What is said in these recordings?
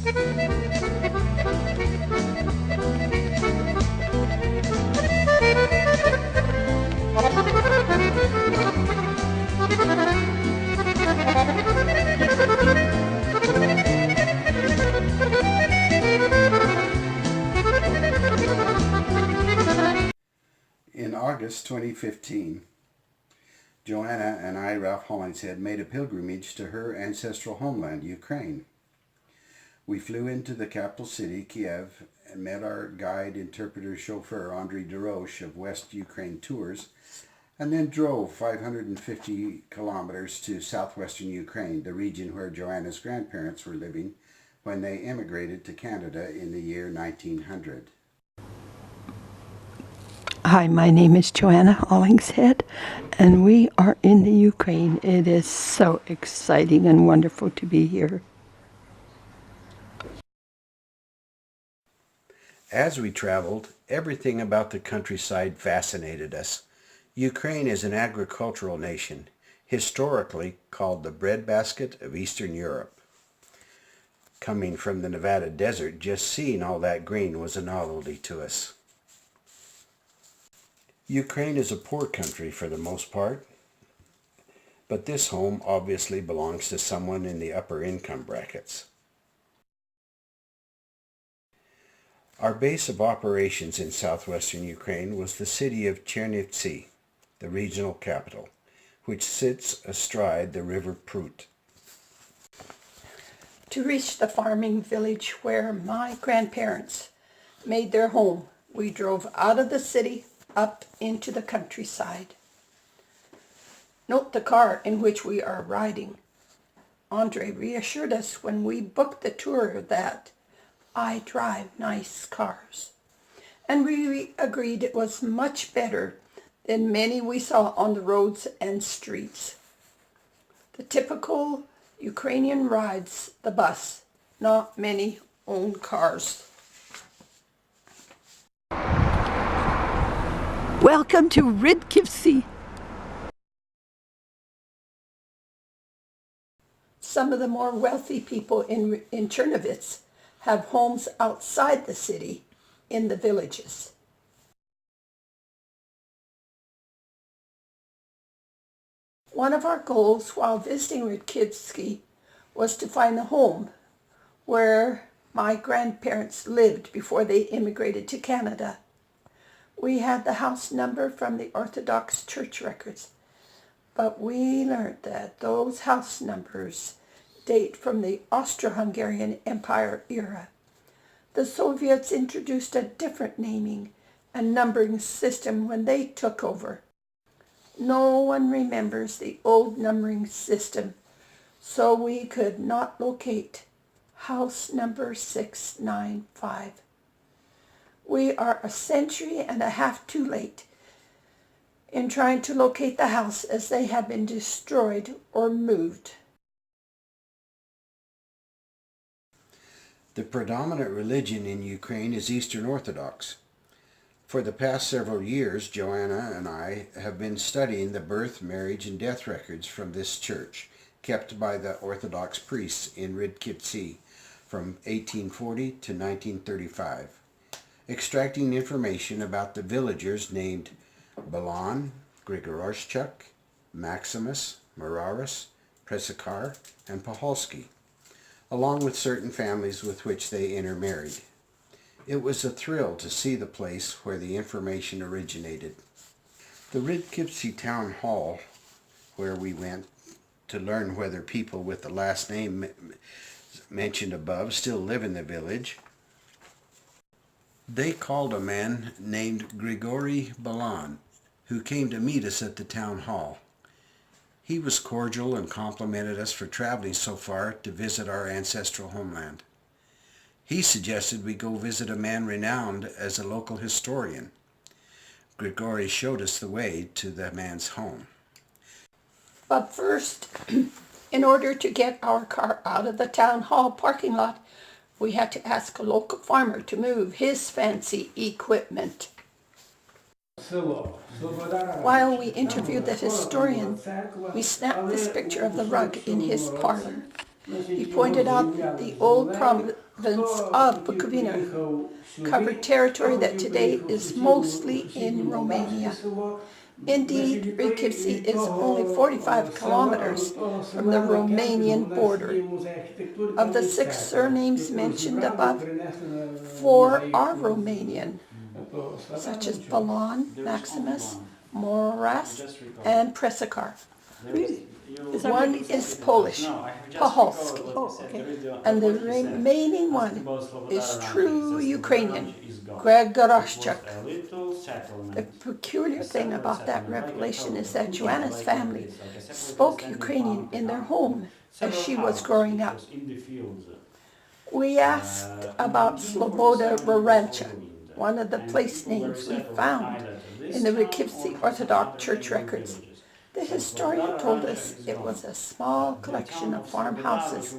In August 2015, Joanna and I, Ralph Hollingshead, made a pilgrimage to her ancestral homeland, Ukraine. We flew into the capital city, Kiev, and met our guide, interpreter, chauffeur, Andrei Dorosh of West Ukraine Tours, and then drove 550 kilometers to southwestern Ukraine, the region where Joanna's grandparents were living when they immigrated to Canada in the year 1900. Hi, my name is Joanna Hollingshead, and we are in the Ukraine. It is so exciting and wonderful to be here. As we traveled, everything about the countryside fascinated us. Ukraine is an agricultural nation, historically called the breadbasket of Eastern Europe. Coming from the Nevada desert, just seeing all that green was a novelty to us. Ukraine is a poor country for the most part, but this home obviously belongs to someone in the upper income brackets. Our base of operations in southwestern Ukraine was the city of Ridkivtsi, the regional capital, which sits astride the river Prut. To reach the farming village where my grandparents made their home, we drove out of the city up into the countryside. Note the car in which we are riding. Andre reassured us when we booked the tour that I drive nice cars, and we agreed it was much better than many we saw on the roads and streets. The typical Ukrainian rides the bus. Not many own cars. Welcome to Ridkivtsi. Some of the more wealthy people in Chernovitz have homes outside the city in the villages. One of our goals while visiting Ridkivtsi was to find the home where my grandparents lived before they immigrated to Canada. We had the house number from the Orthodox Church records, but we learned that those house numbers date from the Austro-Hungarian Empire era. The Soviets introduced a different naming and numbering system when they took over. No one remembers the old numbering system, so we could not locate house number 695. We are a century and a half too late in trying to locate the house, as they have been destroyed or moved. The predominant religion in Ukraine is Eastern Orthodox. For the past several years, Joanna and I have been studying the birth, marriage, and death records from this church, kept by the Orthodox priests in Ridkivtsi from 1840 to 1935, extracting information about the villagers named Balan, Grigororschuk, Maximus, Mararis, Presikar, and Pahalski, along with certain families with which they intermarried. It was a thrill to see the place where the information originated. The Ridkivtsi town hall, where we went to learn whether people with the last name mentioned above still live in the village, they called a man named Grigory Balan, who came to meet us at the town hall. He was cordial and complimented us for traveling so far to visit our ancestral homeland. He suggested we go visit a man renowned as a local historian. Grigory showed us the way to the man's home. But first, in order to get our car out of the town hall parking lot, we had to ask a local farmer to move his fancy equipment. While we interviewed the historian, we snapped this picture of the rug in his parlor. He pointed out that the old province of Bukovina covered territory that today is mostly in Romania. Indeed, Ridkivtsi is only 45 kilometers from the Romanian border. Of the 6 surnames mentioned above, 4 are Romanian, such as Balan, Maximus, Moras, and Presikar. Really? Is that One right? is Polish, Paholski, Oh, okay. and the remaining one is true Ukrainian, Gregorashchuk. The peculiar thing about that revelation is that Joanna's family spoke Ukrainian in their home as she was growing up. We asked about Sloboda Rarancha, one of the place names we found in the Ridkivtsi Orthodox Church records. The historian told us it was a small collection of farmhouses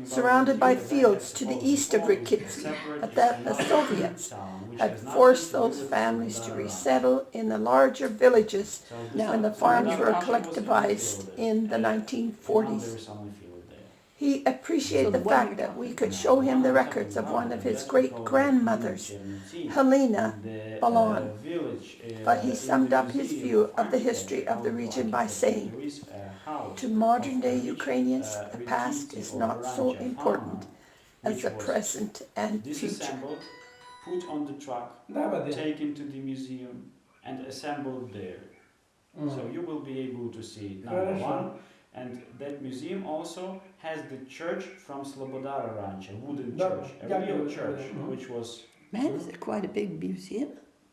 surrounded by fields to the east of Ridkivtsi, but that the Soviets had forced those families to resettle in the larger villages when the farms were collectivized in the 1940s. He appreciated the fact that we could show him the records of one of his great-grandmothers, Helena Balan, but he summed up his view of the history of the region by saying, "To modern-day Ukrainians, the past is not so important as the present and future." Disassembled, put on the truck, taken to the museum, and assembled there. So you will be able to see number one. And that museum also has the church from Slobodara Ranch, a wooden church, a real church, which was... Man, is it quite a big museum?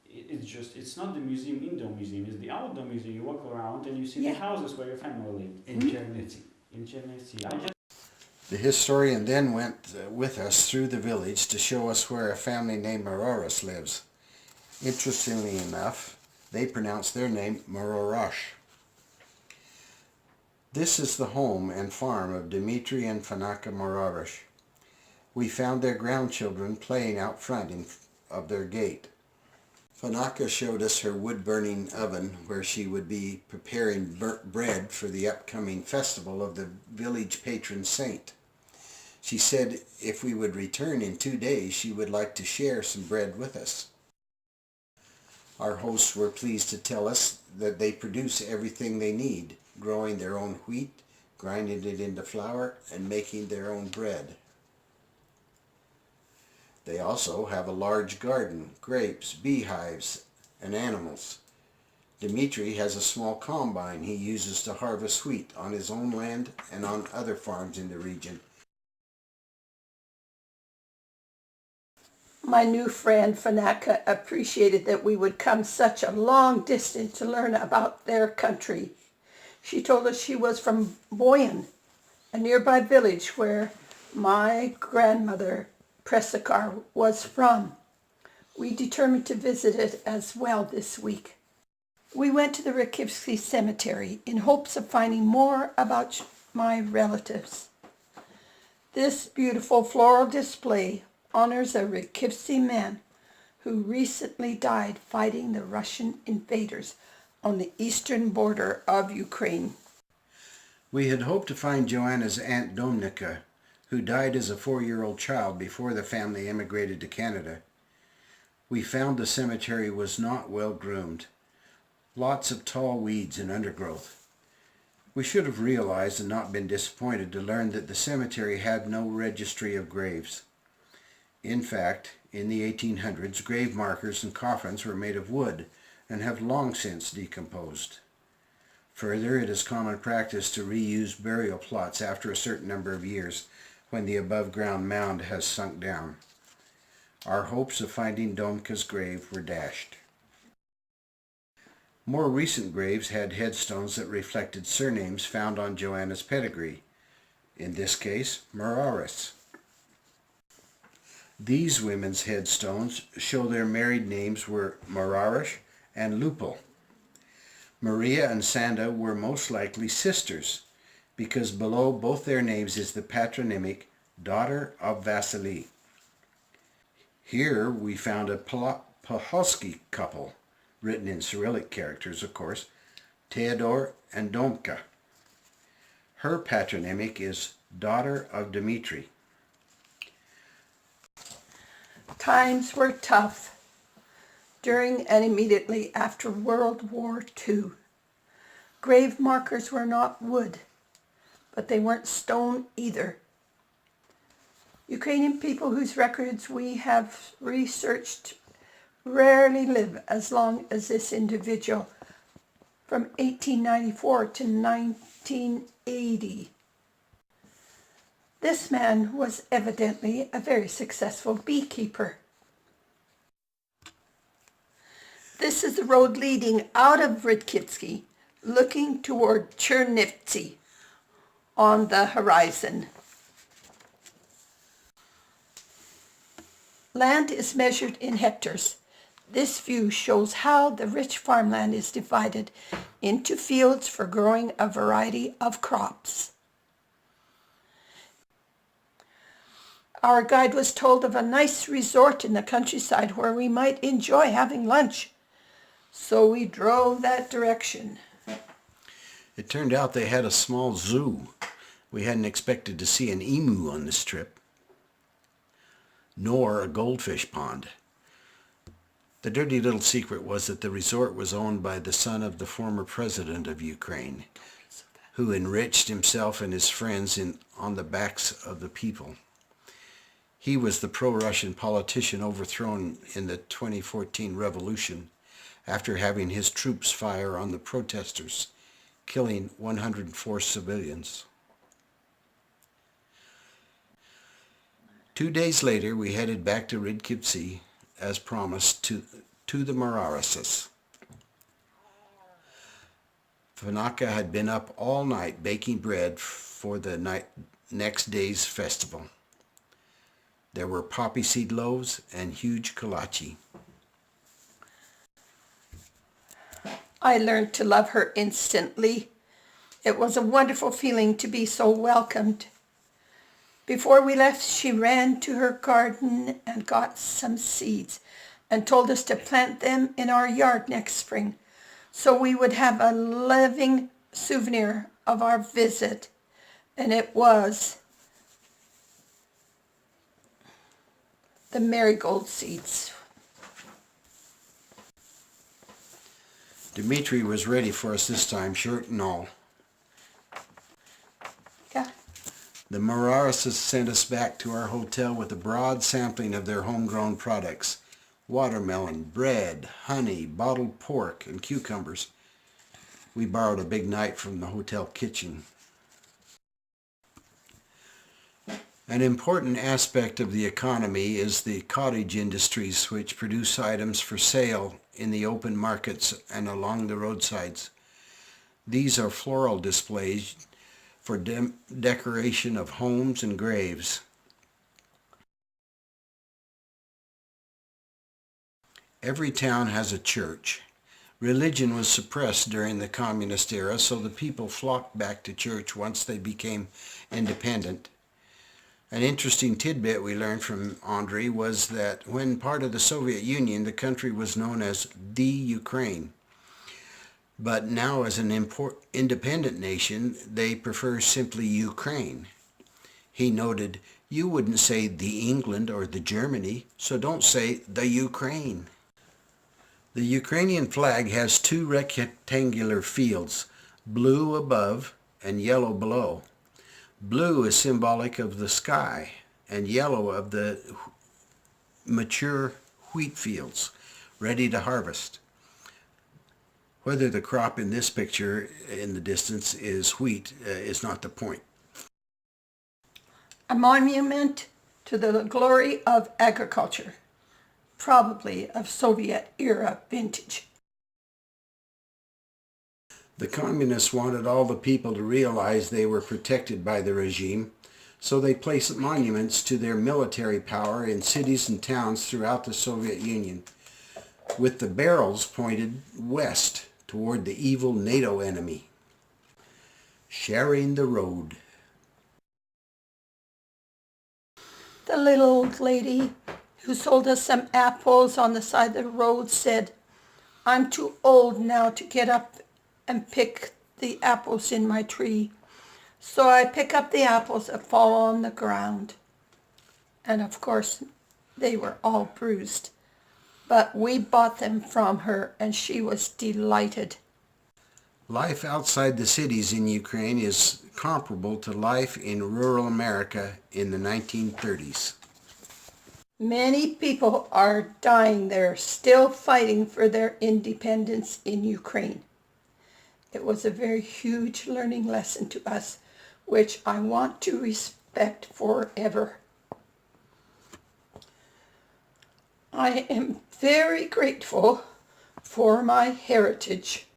It's not the museum, indoor museum, it's the outdoor museum. You walk around and you see the houses where your family lived. In Chernivtsi. In Chernivtsi. The historian then went with us through the village to show us where a family named Mororas lives. Interestingly enough, they pronounce their name Mororash. This is the home and farm of Dmitri and Fanaka Mororash. We found their grandchildren playing out front of their gate. Fanaka showed us her wood-burning oven where she would be preparing bread for the upcoming festival of the village patron saint. She said if we would return in 2 days, she would like to share some bread with us. Our hosts were pleased to tell us that they produce everything they need, growing their own wheat, grinding it into flour, and making their own bread. They also have a large garden, grapes, beehives, and animals. Dmitri has a small combine he uses to harvest wheat on his own land and on other farms in the region. My new friend Fanaka appreciated that we would come such a long distance to learn about their country. She told us she was from Boyan, a nearby village where my grandmother Presikar was from. We determined to visit it as well this week. We went to the Ridkivtsi cemetery in hopes of finding more about my relatives. This beautiful floral display honors a Ridkivtsi man who recently died fighting the Russian invaders on the eastern border of Ukraine. We had hoped to find Joanna's Aunt Domnica, who died as a 4-year-old child before the family emigrated to Canada. We found the cemetery was not well groomed. Lots of tall weeds and undergrowth. We should have realized and not been disappointed to learn that the cemetery had no registry of graves. In fact, in the 1800s, grave markers and coffins were made of wood and have long since decomposed. Further, it is common practice to reuse burial plots after a certain number of years when the above-ground mound has sunk down. Our hopes of finding Domka's grave were dashed. More recent graves had headstones that reflected surnames found on Joanna's pedigree, in this case, Mororas. These women's headstones show their married names were Morarish and Lupul. Maria and Sanda were most likely sisters, because below both their names is the patronymic daughter of Vasily. Here we found a Paholski couple, written in Cyrillic characters, of course, Theodore and Domka. Her patronymic is daughter of Dmitri. Times were tough during and immediately after World War II. Grave markers were not wood, but they weren't stone either. Ukrainian people whose records we have researched rarely live as long as this individual from 1894 to 1980. This man was evidently a very successful beekeeper. This is the road leading out of Ridkivtsi, looking toward Chernivtsi on the horizon. Land is measured in hectares. This view shows how the rich farmland is divided into fields for growing a variety of crops. Our guide was told of a nice resort in the countryside where we might enjoy having lunch, so we drove that direction. It turned out they had a small zoo. We hadn't expected to see an emu on this trip, nor a goldfish pond. The dirty little secret was that the resort was owned by the son of the former president of Ukraine, who enriched himself and his friends on the backs of the people. He was the pro-Russian politician overthrown in the 2014 revolution after having his troops fire on the protesters, killing 104 civilians. 2 days later, we headed back to Ridkivtsi, as promised, to the Mararasas. Fanaka had been up all night baking bread for the next day's festival. There were poppy seed loaves and huge kolache. I learned to love her instantly. It was a wonderful feeling to be so welcomed. Before we left, she ran to her garden and got some seeds and told us to plant them in our yard next spring so we would have a living souvenir of our visit. And it was the marigold seeds. Dmitri was ready for us this time, shirt and all. Yeah. The Mararasas sent us back to our hotel with a broad sampling of their homegrown products: watermelon, bread, honey, bottled pork, and cucumbers. We borrowed a big knife from the hotel kitchen. An important aspect of the economy is the cottage industries, which produce items for sale in the open markets and along the roadsides. These are floral displays for decoration of homes and graves. Every town has a church. Religion was suppressed during the communist era, so the people flocked back to church once they became independent. An interesting tidbit we learned from Andrei was that when part of the Soviet Union, the country was known as the Ukraine. But now, as an independent nation, they prefer simply Ukraine. He noted, "You wouldn't say the England or the Germany, so don't say the Ukraine." The Ukrainian flag has two rectangular fields, blue above and yellow below. Blue is symbolic of the sky, and yellow of the mature wheat fields, ready to harvest. Whether the crop in this picture in the distance is wheat is not the point. A monument to the glory of agriculture, probably of Soviet-era vintage. The communists wanted all the people to realize they were protected by the regime, so they placed monuments to their military power in cities and towns throughout the Soviet Union, with the barrels pointed west toward the evil NATO enemy. Sharing the road. The little old lady who sold us some apples on the side of the road said, "I'm too old now to get up and pick the apples in my tree, So I pick up the apples that fall on the ground. And of course, they were all bruised. But we bought them from her and she was delighted. Life outside the cities in Ukraine is comparable to life in rural America in the 1930s. Many people are dying there, still fighting for their independence in Ukraine. It was a very huge learning lesson to us, which I want to respect forever. I am very grateful for my heritage.